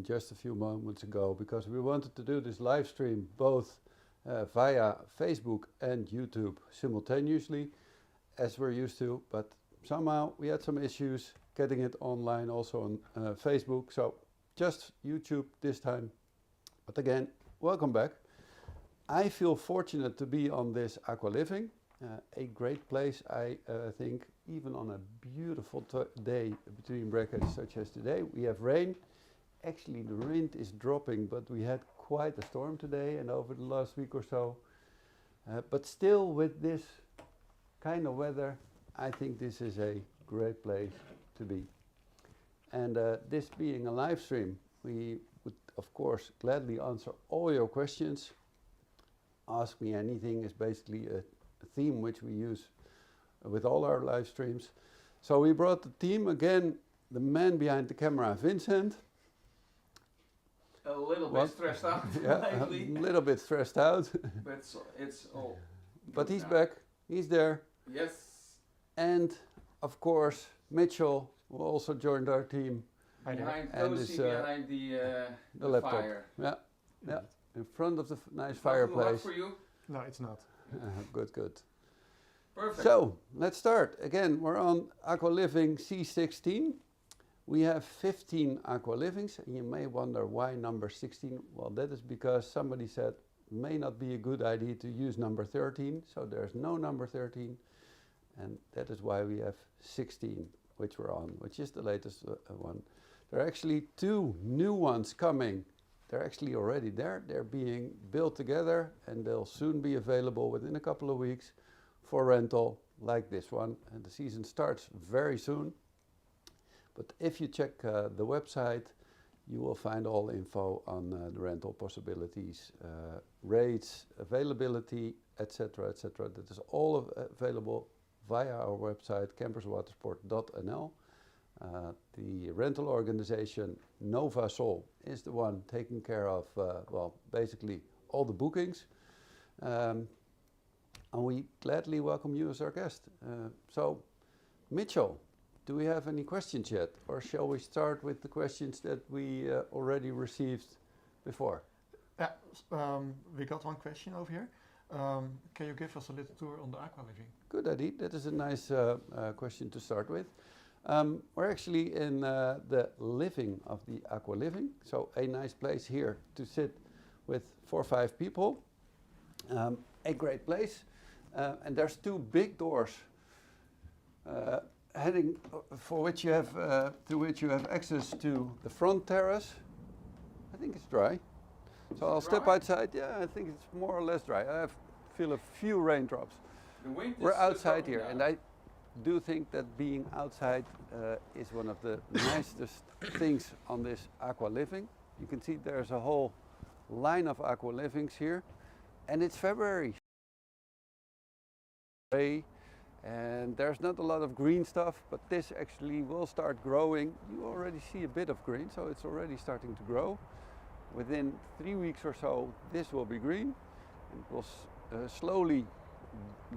mentioned just a few moments ago, because we wanted to do this live stream both via Facebook and YouTube simultaneously, as we're used to, but somehow we had some issues getting it online also on Facebook, so just YouTube this time. But again, welcome back. I feel fortunate to be on this Aqualiving, a great place, I think, even on a beautiful day between brackets such as today. We have rain. Actually, the wind is dropping, but we had quite a storm today and over the last week or so. But still, with this kind of weather, I think this is a great place to be. And this being a live stream, we would, of course, gladly answer all your questions. Ask Me Anything is basically a theme which we use with all our live streams. So we brought the team again, the man behind the camera, Vincent. A little bit stressed out lately. A little bit stressed out. But it's all. But he's back, he's there. Yes. And of course, Mitchell, who also joined our team. Behind the laptop. fire. Yeah, yeah. In front of the nice Not fireplace. too hot for you? No, it's not. Good, good. Perfect. So, let's start. Again, we're on Aqualiving C16. We have 15 Aqualivings, and you may wonder why number 16. Well, that is because somebody said it may not be a good idea to use number 13, so there's no number 13, and that is why we have 16, which we're on, which is the latest one. There are actually 2 new ones coming. They're actually already there. They're being built together, and they'll soon be available within a couple of weeks for rental, like this one. And the season starts very soon. But if you check the website, you will find all info on the rental possibilities, rates, availability, etc., etc. That is all available via our website, camperswatersport.nl. The rental organization Nova Sol is the one taking care of, well, basically all the bookings. And we gladly welcome you as our guest. So, Mitchell, do we have any questions yet? Or shall we start with the questions that we already received before? We got one question over here. Can you give us a little tour on the Aqualiving? Good idea. That is a nice question to start with. We're actually in the living of the Aqualiving, so a nice place here to sit with 4 or 5 people. A great place, and there's 2 big doors heading for which you have through which you have access to the front terrace. I think it's dry, so I'll step outside. Yeah, I think it's more or less dry. I feel a few raindrops. We're outside here, and I do think that being outside is one of the nicest things on this Aqualiving. You can see there's a whole line of Aqualivings here, and it's February. And there's not a lot of green stuff, but this actually will start growing. You already see a bit of green, so it's already starting to grow. Within 3 weeks or so, this will be green. It will slowly,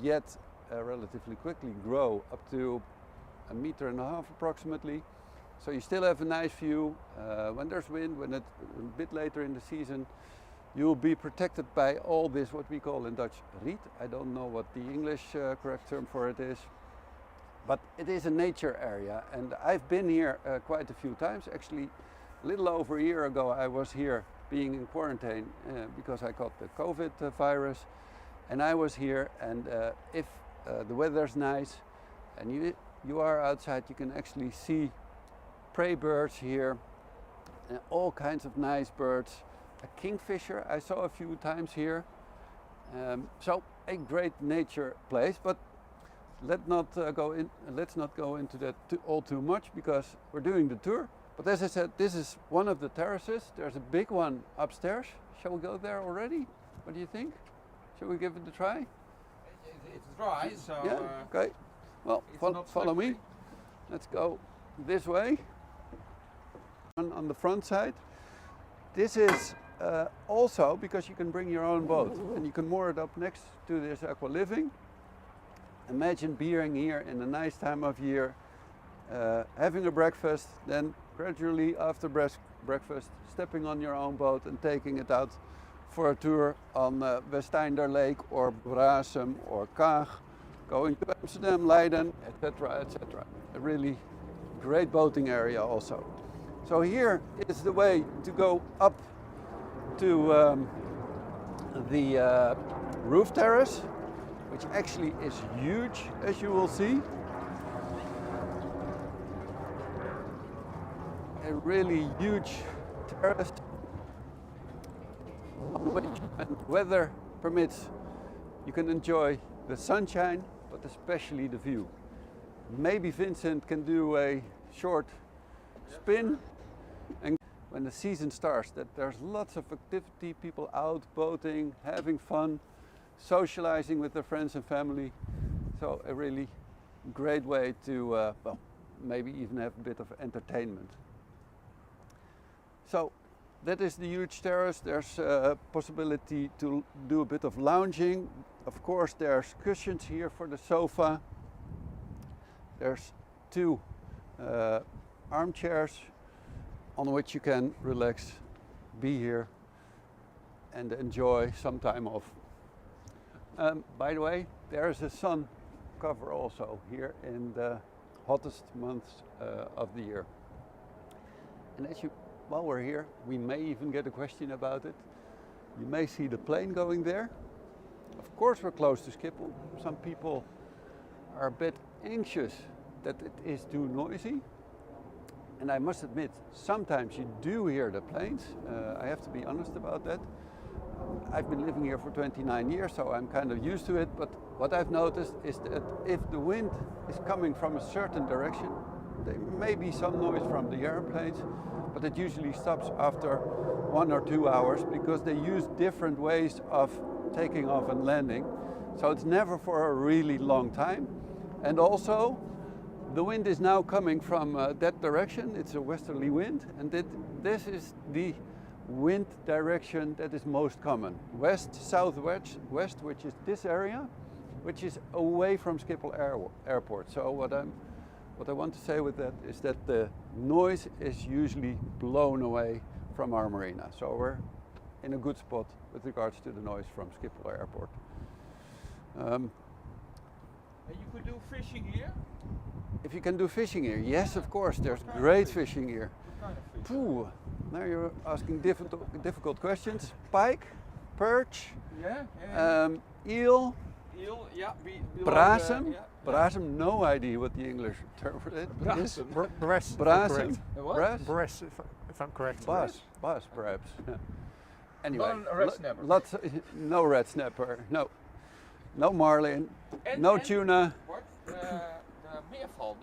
yet relatively quickly, grow up to 1.5 meters approximately. So you still have a nice view. When there's wind, when it's a bit later in the season, you'll be protected by all this, what we call in Dutch, riet. I don't know what the English correct term for it is. But it is a nature area, and I've been here quite a few times. Actually, a little over a year ago, I was here being in quarantine because I caught the COVID virus. And I was here, and if the weather's nice and you are outside, you can actually see prey birds here, and all kinds of nice birds. A kingfisher I saw a few times here. So a great nature place, but let's not go into that all too much, because we're doing the tour. But as I said, this is one of the terraces. There's a big one upstairs. Shall we go there already? What do you think? Shall we give it a try? It's dry, so... Yeah, okay. Well, follow me. Let's go this way. On the front side. This is also because you can bring your own boat, and you can moor it up next to this Aqualiving. Imagine being here in a nice time of year, having a breakfast, then gradually after breakfast stepping on your own boat and taking it out for a tour on Westeinder Lake or Brasem or Kaag, going to Amsterdam, Leiden, etc., etc. A really great boating area also. So here is the way to go up to the roof terrace, which actually is huge, as you will see. A really huge terrace on which, when weather permits, you can enjoy the sunshine, but especially the view. Maybe Vincent can do a short spin, and when the season starts, that there's lots of activity, people out boating, having fun, socializing with their friends and family. So a really great way to, well, maybe even have a bit of entertainment. So that is the huge terrace. There's a possibility to do a bit of lounging. Of course, there's cushions here for the sofa. There's two armchairs on which you can relax, be here and enjoy some time off. By the way, there is a sun cover also here in the hottest months of the year. And as you, while we're here, we may even get a question about it. You may see the plane going there. Of course, we're close to Schiphol. Some people are a bit anxious that it is too noisy. And I must admit, sometimes you do hear the planes. I have to be honest about that. I've been living here for 29 years, so I'm kind of used to it. But what I've noticed is that if the wind is coming from a certain direction, there may be some noise from the airplanes, but it usually stops after 1 or 2 hours because they use different ways of taking off and landing. So it's never for a really long time. And also, the wind is now coming from that direction. It's a westerly wind, and this is the wind direction that is most common. West, southwest, west, which is this area, which is away from Schiphol Airport. So what I want to say with that is that the noise is usually blown away from our marina. So we're in a good spot with regards to the noise from Schiphol Airport. And you could do fishing here? If you can do fishing here, yes, of course. There's great fishing here. What kind of fish? Now you're asking difficult questions. Pike, perch, eel, yeah. brasem. Brasem, no idea what the English term for it is. Brass. Brasem. What? Brass, if I'm correct. Bass, perhaps. Yeah. Anyway, Not a red snapper. No red snapper. No marlin. No tuna. What? The meerval,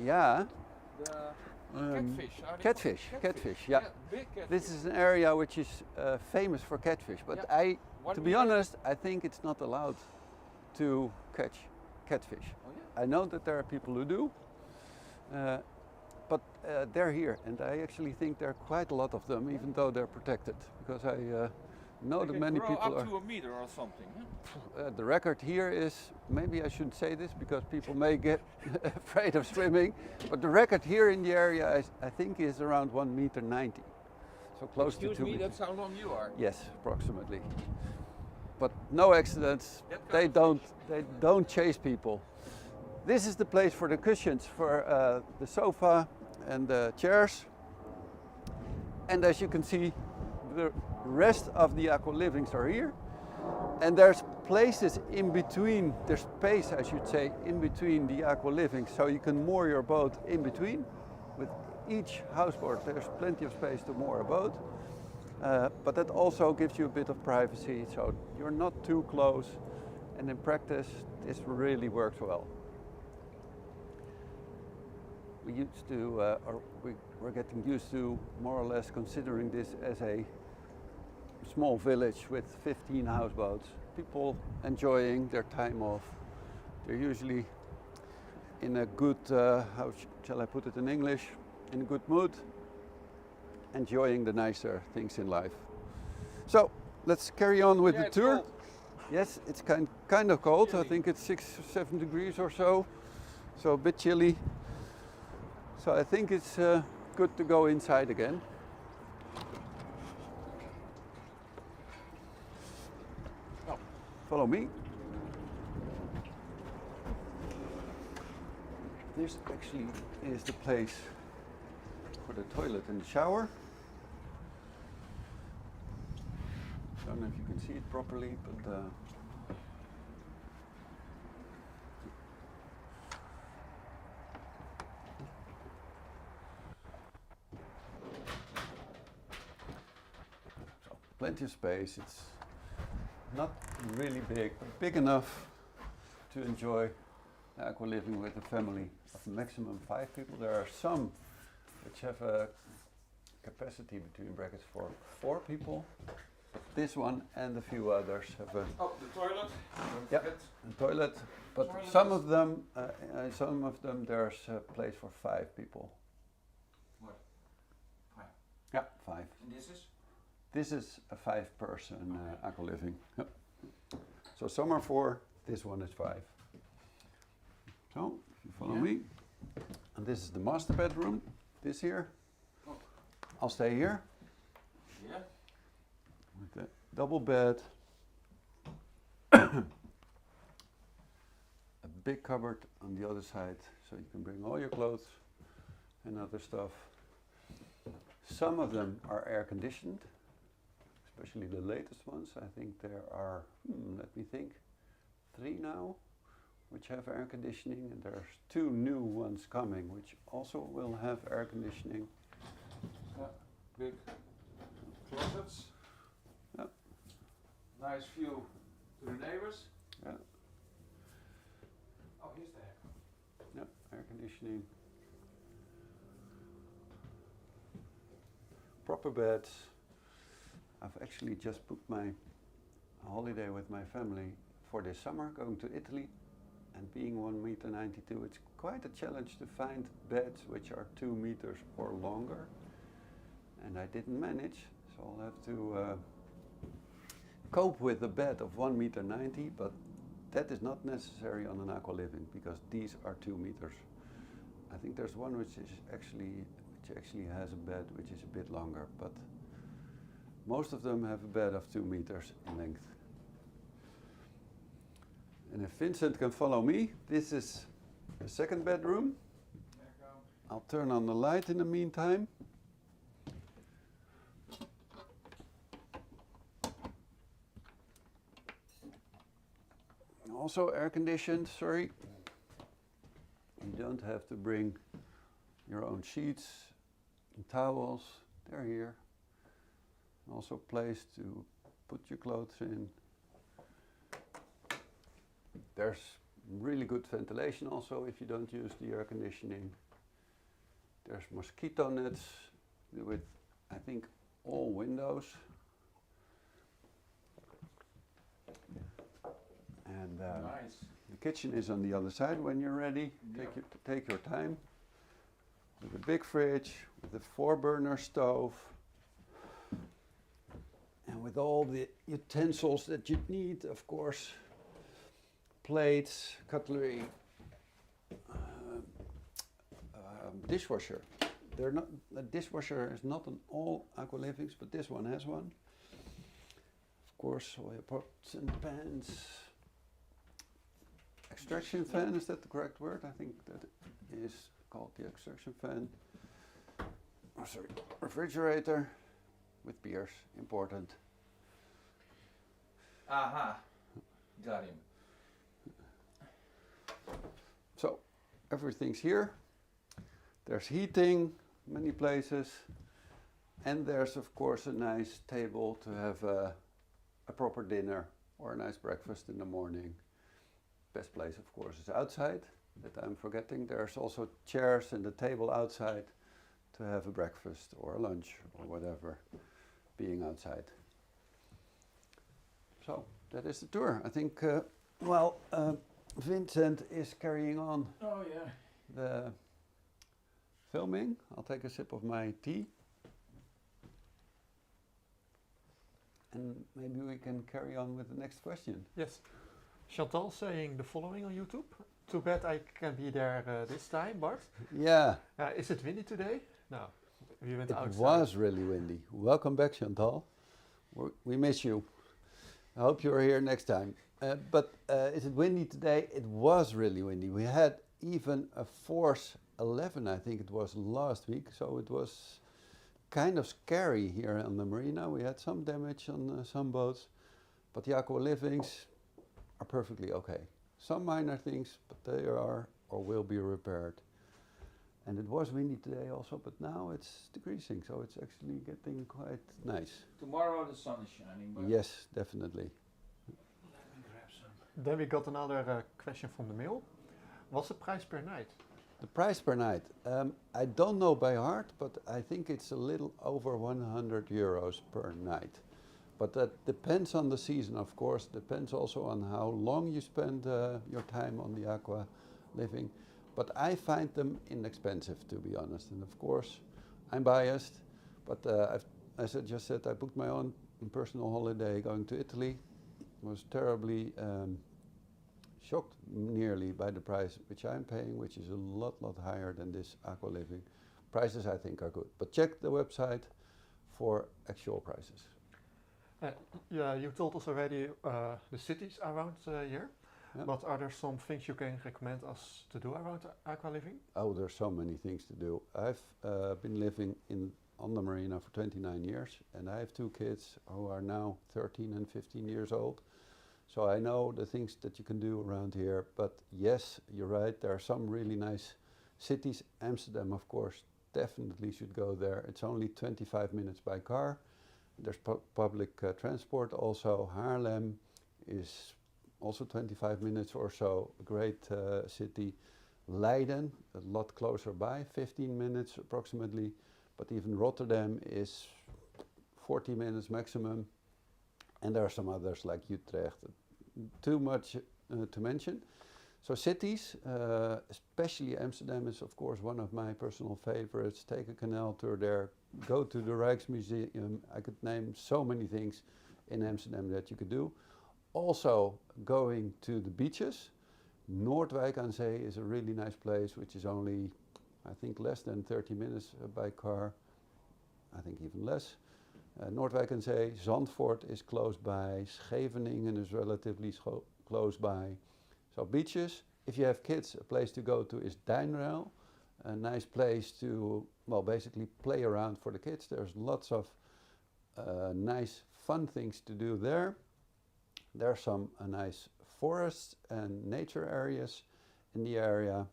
Yeah. the catfish. Catfish. Yeah. Big catfish. This is an area which is famous for catfish, but to be honest, I think it's not allowed to catch catfish. Oh, yeah? I know that there are people who do, but they're here, and I actually think there are quite a lot of them, even though they're protected, because I know that many people up are. to a meter or something. Huh? The record here is, maybe I shouldn't say this because people may get afraid of swimming, but the record here in the area is, I think, is around 1.90 meters. So close to 2 Excuse me, meters. that's how long you are. Yes, approximately. But no accidents. That They kind of don't chase people. This is the place for the cushions, for the sofa and the chairs. And as you can see, the rest of the Aqualivings are here. And there's places in between, there's space, I should say, in between the Aqualivings, so you can moor your boat in between. With each houseboat, there's plenty of space to moor a boat. But that also gives you a bit of privacy, so you're not too close. And in practice, this really works well. We used to, or we're getting used to more or less considering this as a small village with 15 houseboats. People enjoying their time off. They're usually in a good, how shall I put it in English? In a good mood, enjoying the nicer things in life. So let's carry on with the tour. Cold. Yes, it's kind of cold. I think it's 6 or 7 degrees or so. So a bit chilly. So I think it's good to go inside again. Oh, follow me. This actually is the place for the toilet and the shower. I don't know if you can see it properly, but so plenty of space. It's not really big, but big enough to enjoy Aqualiving with a family of maximum 5 people. There are some which have a capacity between brackets for 4 people. This one and a few others have a the toilet. yeah, a toilet. But some of them there's a place for 5 people. What? 5? Yeah, 5. And this is? This is a 5-person Aqualiving. Yep. So some are 4. This one is 5. So if you follow me, and this is the master bedroom. This here. Oh. I'll stay here. Yeah. With the double bed, a big cupboard on the other side, so you can bring all your clothes and other stuff. Some of them are air conditioned, especially the latest ones. I think there are, let me think, 3 now, which have air conditioning, and there's 2 new ones coming, which also will have air conditioning. Big closets. Yep. Nice view to the neighbors. Yeah. Oh, here's the air. Yep, air conditioning. Proper beds. I've actually just booked my holiday with my family for this summer, going to Italy, and being 1.92 meters, it's quite a challenge to find beds which are 2 meters or longer. And I didn't manage, so I'll have to cope with a bed of 1.90 meters, but that is not necessary on an Aqualiving because these are 2 meters. I think there's one which actually has a bed which is a bit longer, but most of them have a bed of 2 meters in length. And if Vincent can follow me, this is the second bedroom. I'll turn on the light in the meantime. Also air conditioned, sorry. You don't have to bring your own sheets and towels, they're here. Also a place to put your clothes in. There's really good ventilation also if you don't use the air conditioning. There's mosquito nets with, I think, all windows. And nice. the kitchen is on the other side when you're ready. Take your time. With a big fridge, with a 4-burner stove, and with all the utensils that you need, of course. Plates, cutlery, dishwasher. The dishwasher is not on all Aqualivings, but this one has one. Of course, all your pots and pans. Extraction fan, is that the correct word? I think that is called the extraction fan. Oh, sorry, refrigerator with beers, important. Aha, got him. So, everything's here. There's heating, many places. And there's, of course, a nice table to have a proper dinner or a nice breakfast in the morning. Best place, of course, is outside, that I'm forgetting. There's also chairs and a table outside to have a breakfast or a lunch or whatever, being outside. So, that is the tour. I think, Vincent is carrying on the filming. I'll take a sip of my tea. And maybe we can carry on with the next question. Yes. Chantal saying the following on YouTube. too bad I can't be there this time, Bart. Yeah, Is it windy today? No. We went it outside. was really windy. Welcome back, Chantal. We miss you. I hope you're here next time. But is it windy today? It was really windy. We had even a force 11, I think it was last week. So it was kind of scary here on the marina. We had some damage on some boats, but the Aqualivings are perfectly okay. Some minor things, but they are or will be repaired. And it was windy today also, but now it's decreasing, so it's actually getting quite nice. Tomorrow the sun is shining. But Yes, definitely. let me grab some. Then we got another question from the mail. What's the price per night? The price per night, I don't know by heart, but I think it's a little over 100 euros per night. But that depends on the season, of course. Depends also on how long you spend your time on the Aqualiving. But I find them inexpensive, to be honest. And of course, I'm biased. But as I just said, I booked my own personal holiday going to Italy. Was terribly shocked nearly by the price which I'm paying, which is a lot higher than this Aqualiving. Prices I think are good. But check the website for actual prices. Yeah, you told us already the cities around here. Yeah. But are there some things you can recommend us to do around Aqualiving? Oh, there's so many things to do. I've been living on the marina for 29 years, and I have two kids who are now 13 and 15 years old. So I know the things that you can do around here. But yes, you're right, there are some really nice cities. Amsterdam, of course, definitely should go there. It's only 25 minutes by car. There's public transport also. Haarlem is also 25 minutes or so, a great city. Leiden, a lot closer by, 15 minutes approximately, but even Rotterdam is 40 minutes maximum. And there are some others like Utrecht, too much to mention. So cities, especially Amsterdam is of course one of my personal favorites. Take a canal tour there, go to the Rijksmuseum. I could name so many things in Amsterdam that you could do. Also going to the beaches. Noordwijk aan Zee is a really nice place, which is only, I think, less than 30 minutes by car. I think even less. Noordwijk aan Zee, Zandvoort is close by, Scheveningen is relatively close by. So beaches, if you have kids, a place to go to is Duinruil, a nice place to, well, basically play around for the kids. There's lots of nice fun things to do there. There are some nice forests and nature areas in the area.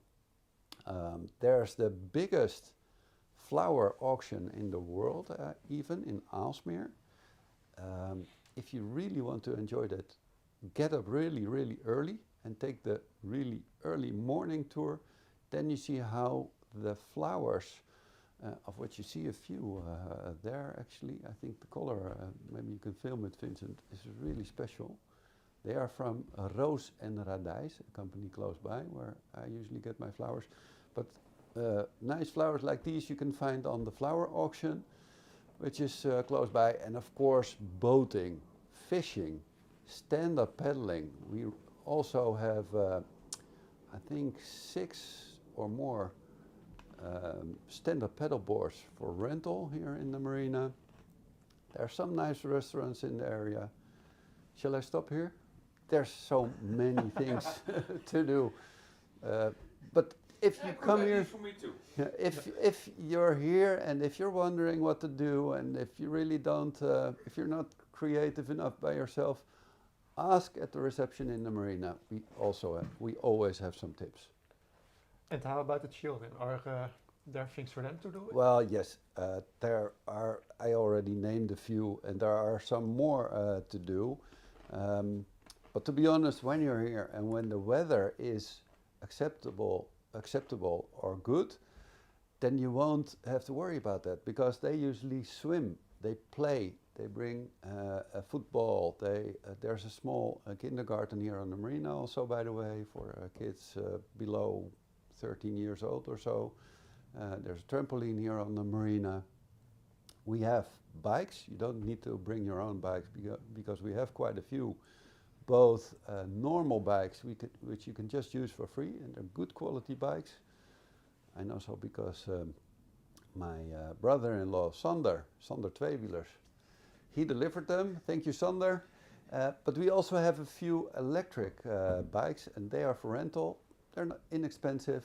There's the biggest flower auction in the world, even in Aalsmeer. If you really want to enjoy that, get up really early and take the really early morning tour. Then you see how the flowers, of which you see a few there actually, I think the color, maybe you can film it, Vincent, is really special. They are from Roos en Radijs, a company close by where I usually get my flowers. But nice flowers like these you can find on the flower auction, which is close by. And of course, boating, fishing, stand-up paddling. We also have, I think, 6 or more stand-up paddle boards for rental here in the marina. There are some nice restaurants in the area. Shall I stop here? There's so many things to do. But if you come here, for me too. if you're here and if you're wondering what to do, and if you really don't, if you're not creative enough by yourself, ask at the reception in the marina. We always have some tips. And how about the children? Are there things for them to do? Well, yes, there are. I already named a few, and there are some more to do. But to be honest, when you're here and when the weather is acceptable or good, then you won't have to worry about that, because they usually swim, they play, they bring a football. There's a small kindergarten here on the marina also, by the way, for kids below 13 years old or so. There's a trampoline here on the marina. We have bikes. You don't need to bring your own bikes because we have quite a few. both normal bikes which you can just use for free, and they're good quality bikes. I know so because my brother-in-law Sander Tweewielers, he delivered them. Thank you, Sander. But we also have a few electric bikes, and they are for rental. They're not inexpensive.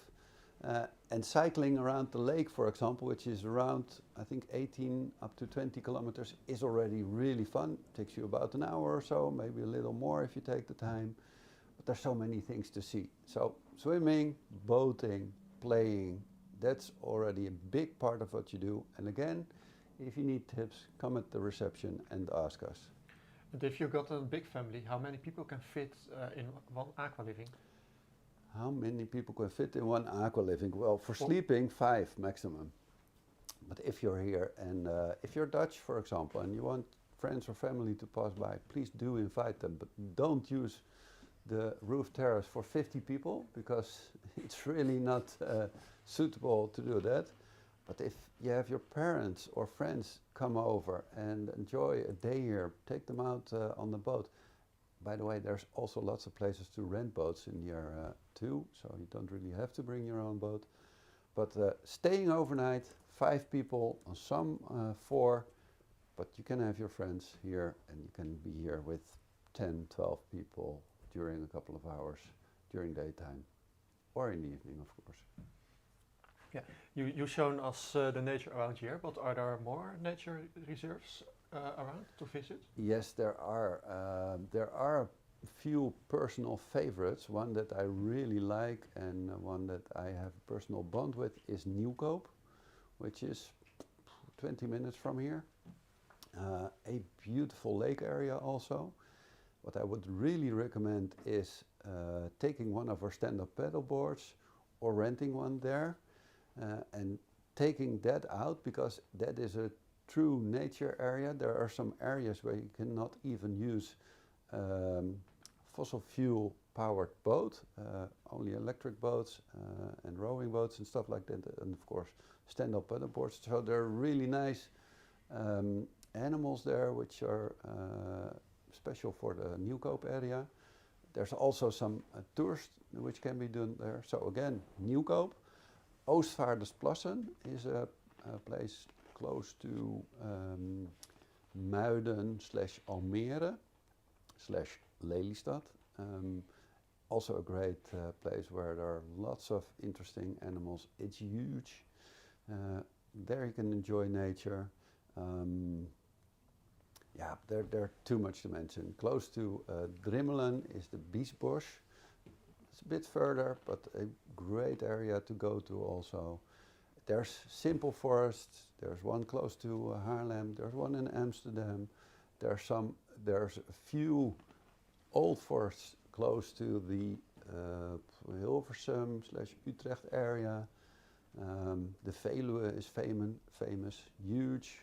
And cycling around the lake, for example, which is around, I think, 18 up to 20 kilometers, is already really fun. Takes you about an hour or so, maybe a little more if you take the time. But there's so many things to see. So swimming, boating, playing, that's already a big part of what you do. And again, if you need tips, come at the reception and ask us. And if you've got a big family, how many people can fit in one Aqualiving? How many people can fit in one Aqualiving? Well, for sleeping, 5 maximum. But if you're here and if you're Dutch, for example, and you want friends or family to pass by, please do invite them. But don't use the roof terrace for 50 people, because it's really not suitable to do that. But if you have your parents or friends come over and enjoy a day here, take them out on the boat. By the way, there's also lots of places to rent boats in here too, so you don't really have to bring your own boat. But staying overnight, 5 people, on some 4, but you can have your friends here, and you can be here with 10, 12 people during a couple of hours during daytime, or in the evening, of course. Yeah, you've shown us the nature around here, but are there more nature reserves around to visit? Yes, there are. There are a few personal favorites. One that I really like and one that I have a personal bond with is Nieuwkoop, which is 20 minutes from here. A beautiful lake area also. What I would really recommend is taking one of our stand-up paddle boards or renting one there and taking that out, because that is a true nature area. There are some areas where you cannot even use fossil fuel powered boat, only electric boats and rowing boats and stuff like that, and of course stand-up paddle boards. So there are really nice animals there which are special for the Nieuwkoop area. There's also some tours which can be done there. So again, Nieuwkoop. Oostvaardersplassen is a place close to Muiden / Almere / Lelystad. Also a great place where there are lots of interesting animals. It's huge. There you can enjoy nature. Yeah, there are too much to mention. Close to Drimmelen is the Biesbosch. It's a bit further, but a great area to go to also. There's simple forests. There's one close to Haarlem. There's one in Amsterdam. There's a few old forests close to the Hilversum / Utrecht area. The Veluwe is famous, huge.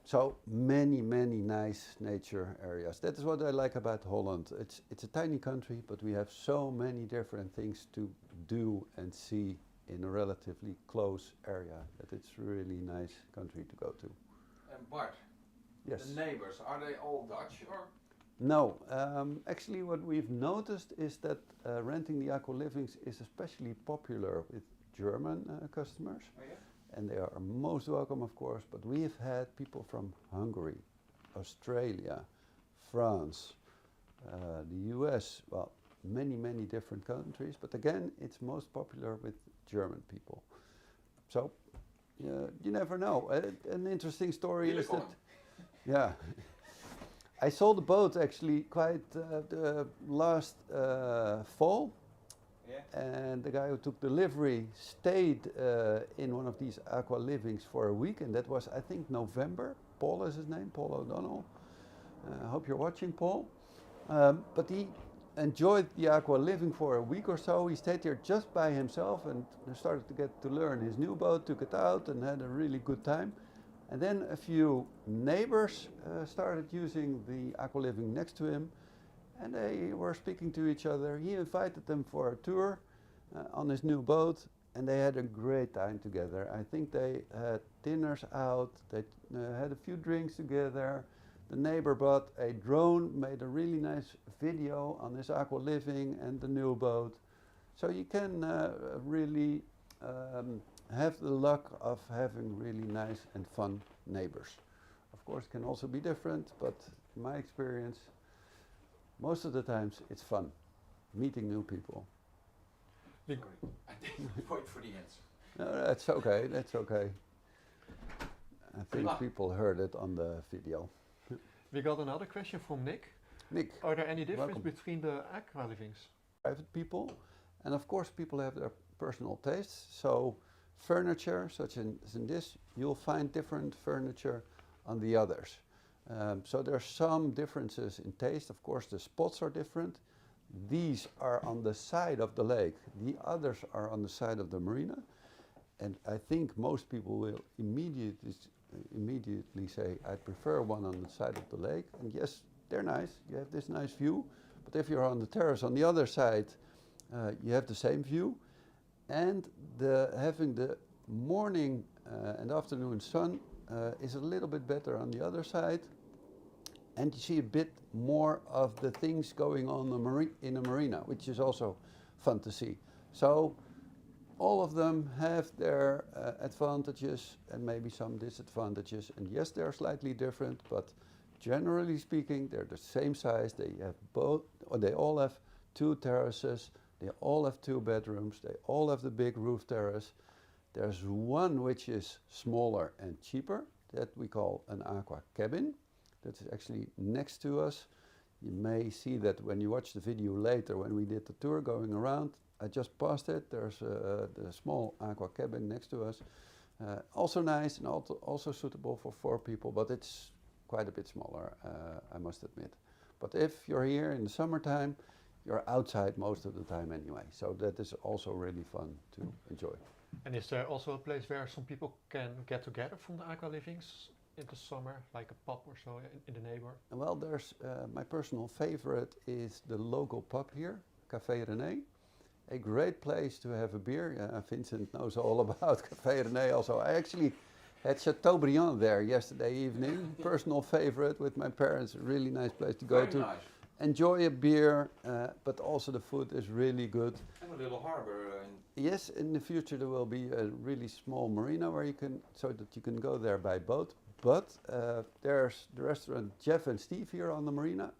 So many nice nature areas. That is what I like about Holland. It's a tiny country, but we have so many different things to do and see in a relatively close area that it's a really nice country to go to. And Bart, yes. The neighbors, are they all Dutch or? No, actually what we've noticed is that renting the Aqualivings is especially popular with German customers. Oh, yeah? And they are most welcome, of course, but we have had people from Hungary, Australia, France, the US, well, many different countries, but again, it's most popular with German people. So, you never know. An interesting story is that, yeah, I sold the boat actually quite the last fall. Yeah. And the guy who took delivery stayed in one of these Aqualivings for a week, and that was, I think, November. Paul is his name, Paul O'Donnell. I hope you're watching, Paul. But he enjoyed the Aqualiving for a week or so. He stayed here just by himself and started to get to learn his new boat, took it out and had a really good time. And then a few neighbors started using the Aqualiving next to him. And they were speaking to each other. He invited them for a tour on his new boat, and they had a great time together. I think they had dinners out, they had a few drinks together, The neighbor bought a drone, made a really nice video on his Aqualiving and the new boat. So you can really have the luck of having really nice and fun neighbors. Of course, it can also be different, but in my experience, most of the times it's fun, meeting new people. Sorry, I didn't wait for the answer. No, that's okay, that's okay. I think Prima. people heard it on the video. We got another question from Nick. Nick, Are there any difference welcome. between the Aqualivings? Private people, and of course people have their personal tastes. So furniture, such as in this, you'll find different furniture on the others. So there are some differences in taste. Of course, the spots are different. These are on the side of the lake. The others are on the side of the marina. And I think most people will immediately say, I prefer one on the side of the lake. And yes, they're nice. You have this nice view. But if you're on the terrace on the other side, you have the same view. And having the morning and afternoon sun is a little bit better on the other side. And you see a bit more of the things going on in a marina, which is also fun to see. So all of them have their advantages and maybe some disadvantages. And yes, they're slightly different, but generally speaking, they're the same size. They have both, or they all have 2 terraces. They all have 2 bedrooms. They all have the big roof terrace. There's one which is smaller and cheaper that we call an aqua cabin. That is actually next to us. You may see that when you watch the video later when we did the tour going around. I just passed it. There's the small aqua cabin next to us. Also nice and also suitable for 4 people, but it's quite a bit smaller, I must admit. But if you're here in the summertime, you're outside most of the time anyway. So that is also really fun to enjoy. And is there also a place where some people can get together from the Aqualivings in the summer, like a pub or so in the neighbor? Well, there's my personal favorite is the local pub here, Café René. A great place to have a beer. Vincent knows all about Café René also. I actually had Chateaubriand there yesterday evening. Personal favorite with my parents. A really nice place to go Very to. nice. Enjoy a beer, but also the food is really good. And a little harbor. Yes, in the future there will be a really small marina where you can, so that you can go there by boat. But there's the restaurant Jeff and Steve here on the marina.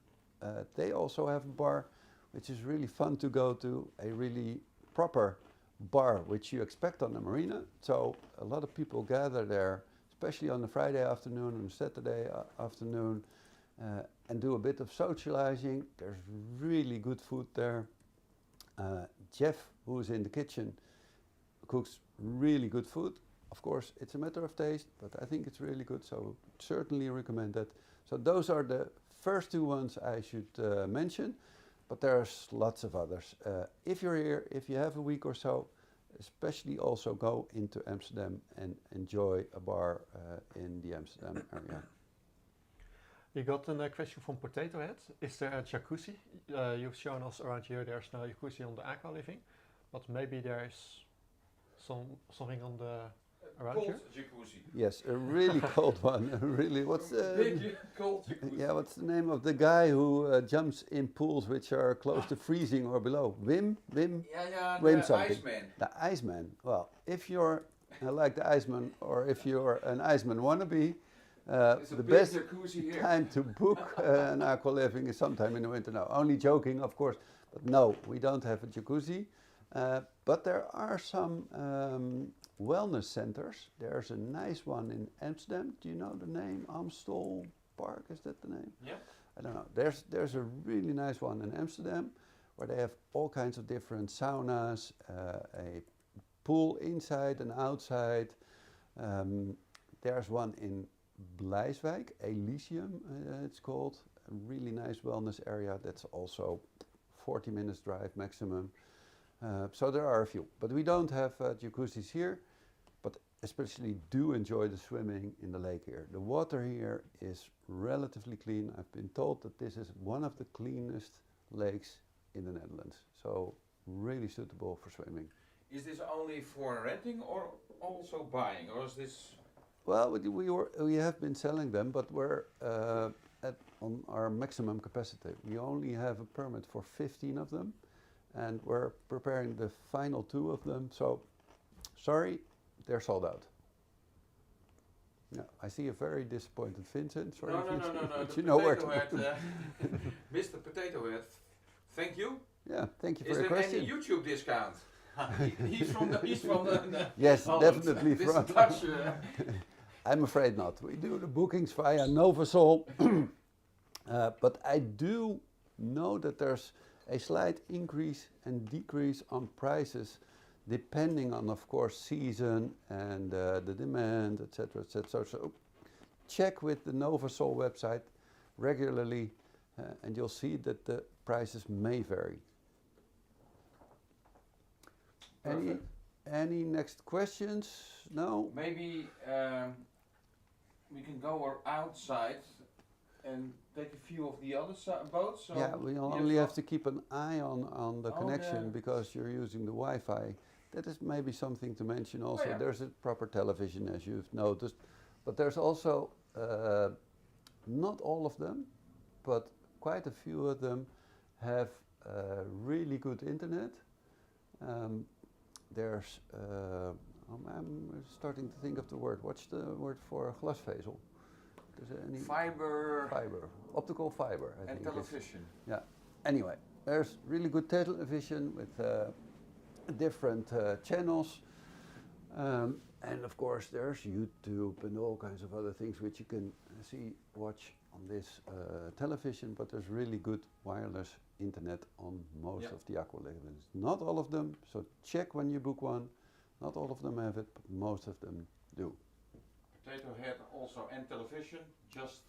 They also have a bar, which is really fun to go to, a really proper bar, which you expect on the marina. So a lot of people gather there, especially on the Friday afternoon and Saturday afternoon, and do a bit of socializing. There's really good food there. Jeff, who's in the kitchen, cooks really good food. Of course, it's a matter of taste, but I think it's really good, so certainly recommend that. So those are the first 2 ones I should mention, but there's lots of others. If you're here, if you have a week or so, especially also go into Amsterdam and enjoy a bar in the Amsterdam area. We got a question from Potato Head. Is there a jacuzzi? You've shown us around here there's no jacuzzi on the Aqualiving, but maybe there's something on the around Cold here? jacuzzi. Yes, a really cold one. Really, what's Big cold jacuzzi. yeah? What's the name of the guy who jumps in pools which are close to freezing or below? Wim? Yeah, Wim the something. Iceman. The Iceman. Well, if you're like the Iceman, or if you're an Iceman wannabe, It's a the big best jacuzzi here. time to book an Aqualiving is sometime in the winter. No, only joking, of course. But no, we don't have a jacuzzi. But there are some wellness centers. There's a nice one in Amsterdam. Do you know the name? Amstel Park, is that the name? Yeah. I don't know. There's a really nice one in Amsterdam where they have all kinds of different saunas, a pool inside and outside. There's one in Bleiswijk, Elysium it's called. A really nice wellness area that's also 40 minutes drive maximum. So there are a few, but we don't have jacuzzis here, but especially do enjoy the swimming in the lake here. The water here is relatively clean. I've been told that this is one of the cleanest lakes in the Netherlands, so really suitable for swimming. Is this only for renting or also buying, or is this? Well, we have been selling them, but we're on our maximum capacity. We only have a permit for 15 of them, and we're preparing the final 2 of them. So, sorry, they're sold out. Yeah, I see a very disappointed Vincent. Sorry, No. Vincent, The you know where to. Potato Head, Mr. Potato Head. Thank you. Yeah, thank you for Is your there question. any YouTube discount? He's from the Yes, Holland. definitely This from. Dutch, I'm afraid not. We do the bookings via Novasol, but I do know that there's a slight increase and decrease on prices, depending on, of course, season and the demand, etc., etc. So check with the Novasol website regularly, and you'll see that the prices may vary. Any next questions? No? Maybe we can go outside and take a few of the other boats. So Yeah, we only have to keep an eye on the connection because you're using the Wi-Fi. That is maybe something to mention also. Oh, yeah. There's a proper television, as you've noticed, but there's also not all of them, but quite a few of them have really good internet. There's, I'm starting to think of the word. What's the word for glasvezel? Is there any fiber, optical fiber, I and think television. Yeah. Anyway, there's really good television with different channels, and of course there's YouTube and all kinds of other things which you can watch on this television. But there's really good wireless internet on most of the Aqualivings. Not all of them, so check when you book one. Not all of them have it, but most of them do. Potato Head also and television. Just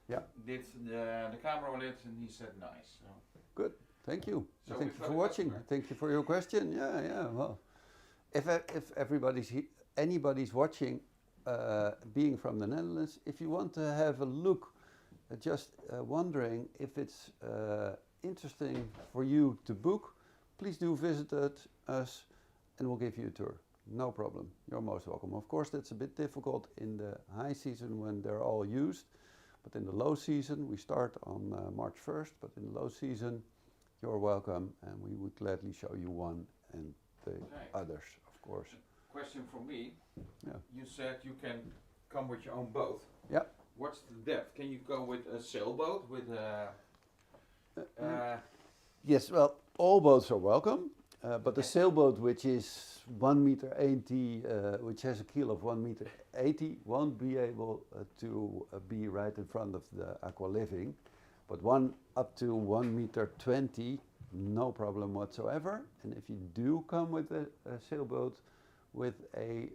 did the camera on it, and he said nice. So. Good, thank you. So Thank you for watching. Thank you for your question. Yeah. Well, if anybody's watching, being from the Netherlands, if you want to have a look, just wondering if it's interesting for you to book, please do visit us, and we'll give you a tour. No problem. You're most welcome. Of course, that's a bit difficult in the high season when they're all used, but in the low season, we start on March 1st, but in the low season, you're welcome, and we would gladly show you one and the others, of course. Question from me. Yeah. You said you can come with your own boat. Yeah. What's the depth? Can you go with a sailboat with a... Yes, well, all boats are welcome, but the sailboat, which is 1.80 meters, which has a keel of 1.80 meters, won't be able to be right in front of the Aqualiving. But one up to 1.20 meters, no problem whatsoever. And if you do come with a sailboat with a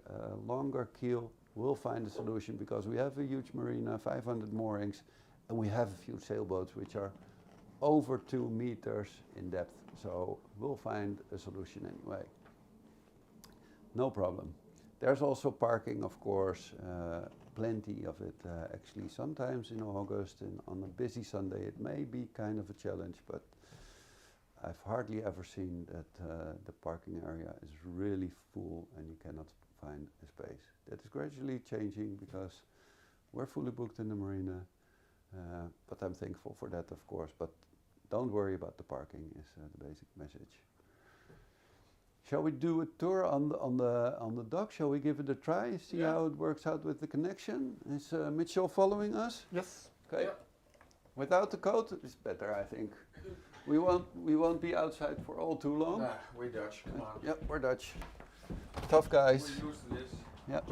longer keel, we'll find a solution, because we have a huge marina, 500 moorings, and we have a few sailboats which are over 2 meters in depth. So we'll find a solution anyway. No problem. There's also parking, of course, plenty of it actually. Sometimes in August and on a busy Sunday it may be kind of a challenge, but I've hardly ever seen that the parking area is really full and you cannot find a space. That is gradually changing because we're fully booked in the marina, but I'm thankful for that, of course. But don't worry about the parking is the basic message. Shall we do a tour on the dock? Shall we give it a try? See how it works out with the connection? Is Mitchell following us? Yes. Okay. Yeah. Without the coat, it's better, I think. We won't be outside for all too long. Nah, we're Dutch. Come on. Yep, we're Dutch. Tough guys. We're used to this. Yep.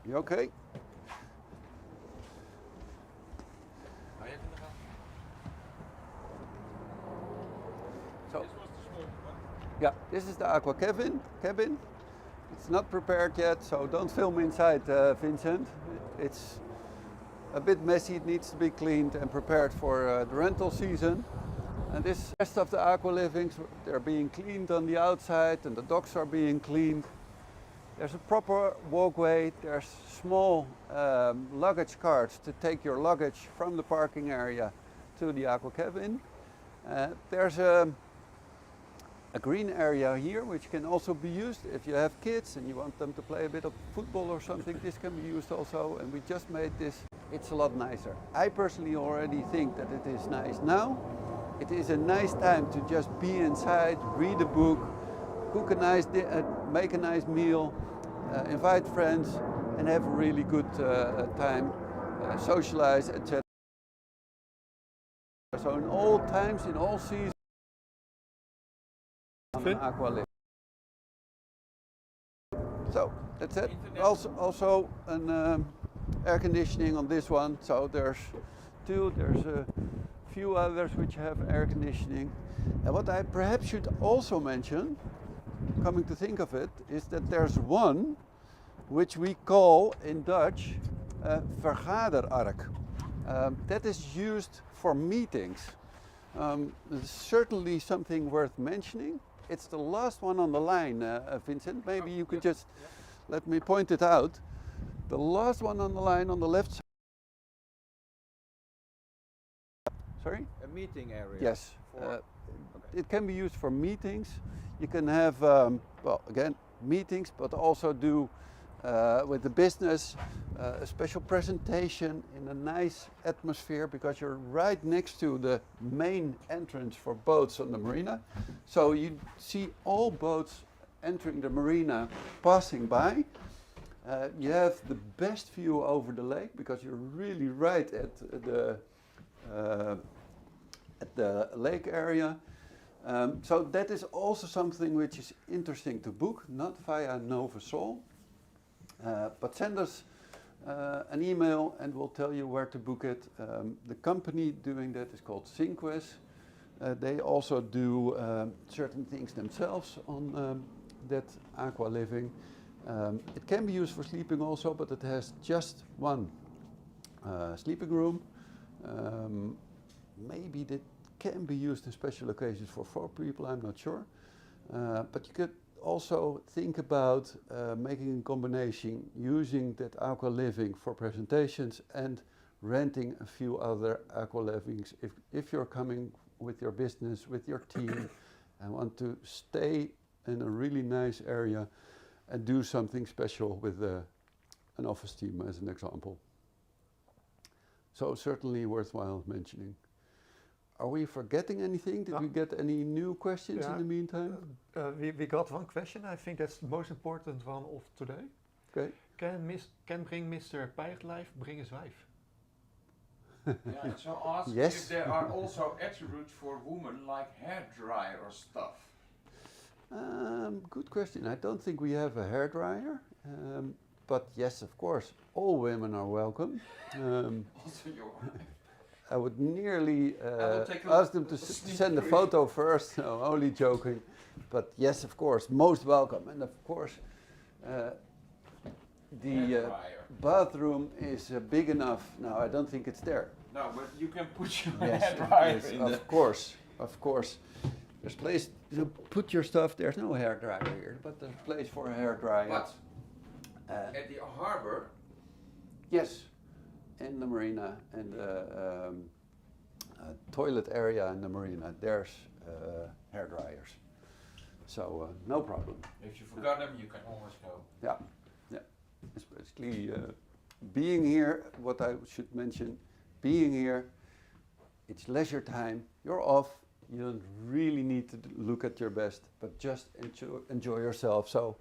You okay? So, yeah, this is the Aqua cabin. It's not prepared yet, so don't film inside, Vincent. It's a bit messy. It needs to be cleaned and prepared for the rental season. And this rest of the Aqualivings, they're being cleaned on the outside, and the docks are being cleaned. There's a proper walkway. There's small luggage carts to take your luggage from the parking area to the Aqua cabin. There's a green area here which can also be used if you have kids and you want them to play a bit of football or something. This can be used also, and we just made this it's a lot nicer. I personally already think that it is nice now. It is a nice time to just be inside, read a book, cook a nice make a nice meal, invite friends, and have a really good time, socialize, etc. So in all times, in all seasons, Aqualiving. So that's it. Also an air conditioning on this one. So there's two. There's a few others which have air conditioning. And what I perhaps should also mention, coming to think of it, is that there's one which we call in Dutch vergaderark. That is used for meetings. It's certainly something worth mentioning. It's the last one on the line, Vincent. Maybe you could just let me point it out. The last one on the line on the left side. Sorry? A meeting area. Yes. It can be used for meetings. You can have, well, again, meetings, but also do with the business a special presentation in a nice atmosphere, because you're right next to the main entrance for boats on the marina. So you see all boats entering the marina passing by. You have the best view over the lake, because you're really right at the lake area. So that is also something which is interesting to book, not via Novasol, but send us an email and we'll tell you where to book it. The company doing that is called Synquest. They also do certain things themselves on that Aqualiving. It can be used for sleeping also, but it has just one sleeping room. Maybe that can be used in special occasions for 4 people, I'm not sure. But you could also think about making a combination, using that Aqualiving for presentations and renting a few other Aqualivings if you're coming with your business, with your team, and want to stay in a really nice area and do something special with an office team, as an example. So certainly worthwhile mentioning. Are we forgetting anything? Did we get any new questions in the meantime? We got one question. I think that's the most important one of today. Okay. Can bring Mr. Pijglijf bring his wife? Yeah, so ask Yes. if there are also attributes for women like hairdryer or stuff. Good question. I don't think we have a hairdryer, but yes, of course, all women are welcome. Also your wife. I would nearly ask them to send a photo first. No, only joking. But yes, of course, most welcome. And of course, the bathroom is big enough. Now, I don't think it's there. No, but you can put your Yes, hairdryer in of course, of course. There's place to put your stuff. There's no hairdryer here, but there's place for a hairdryer. But at the harbor. Yes. In the marina and toilet area in the marina, there's hair dryers. So no problem. If you forgot them, you can always go. Yeah, yeah. It's basically being here. What I should mention, being here, it's leisure time. You're off. You don't really need to look at your best, but just enjoy yourself. So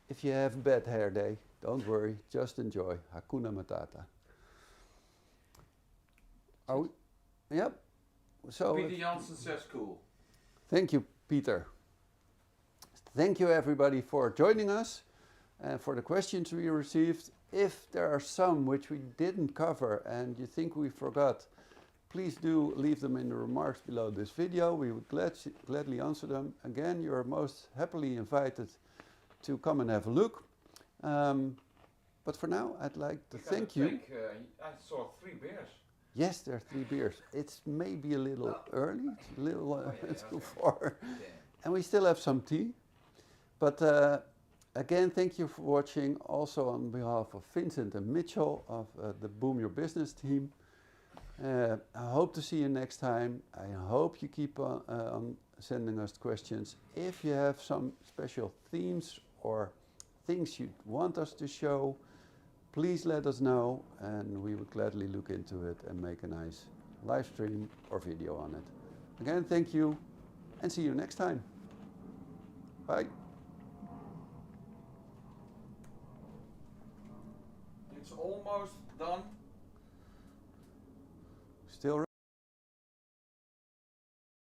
if you have a bad hair day, don't worry. Just enjoy. Hakuna Matata. Are we? Yep. So Peter Janssen says cool. Thank you, Peter. Thank you, everybody, for joining us and for the questions we received. If there are some which we didn't cover and you think we forgot, please do leave them in the remarks below this video. We would gladly answer them. Again, you're most happily invited to come and have a look. But for now, I'd like to thank you. I saw 3 bears. Yes, there are 3 beers. It's maybe a little early. It's a little too far. Yeah. And we still have some tea. But again, thank you for watching. Also on behalf of Vincent and Mitchell of the Boom Your Business team. I hope to see you next time. I hope you keep on sending us questions. If you have some special themes or things you want us to show, please let us know, and we would gladly look into it and make a nice live stream or video on it. Again, thank you, and see you next time. Bye. It's almost done. Still